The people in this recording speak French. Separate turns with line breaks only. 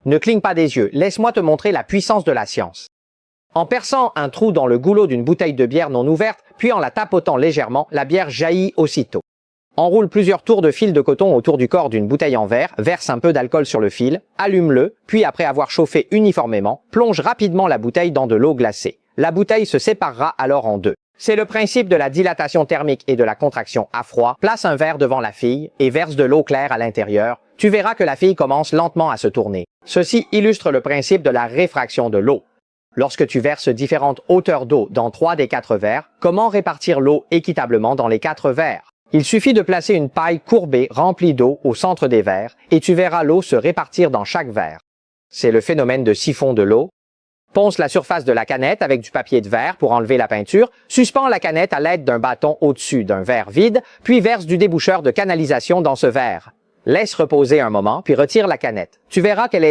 Ne cligne pas des yeux, laisse-moi te montrer la puissance de la science. En perçant un trou dans le goulot d'une bouteille de bière non ouverte, puis en la tapotant légèrement, la bière jaillit aussitôt. Enroule plusieurs tours de fil de coton autour du corps d'une bouteille en verre, verse un peu d'alcool sur le fil, allume-le, puis après avoir chauffé uniformément, plonge rapidement la bouteille dans de l'eau glacée. La bouteille se séparera alors en deux. C'est le principe de la dilatation thermique et de la contraction à froid. Place un verre devant la fille et verse de l'eau claire à l'intérieur. Tu verras que la fille commence lentement à se tourner. Ceci illustre le principe de la réfraction de l'eau. Lorsque tu verses différentes hauteurs d'eau dans 3 des 4 verres, comment répartir l'eau équitablement dans les 4 verres? Il suffit de placer une paille courbée remplie d'eau au centre des verres et tu verras l'eau se répartir dans chaque verre. C'est le phénomène de siphon de l'eau. Ponce la surface de la canette avec du papier de verre pour enlever la peinture, suspends la canette à l'aide d'un bâton au-dessus d'un verre vide, puis verse du déboucheur de canalisation dans ce verre. Laisse reposer un moment, puis retire la canette. Tu verras qu'elle est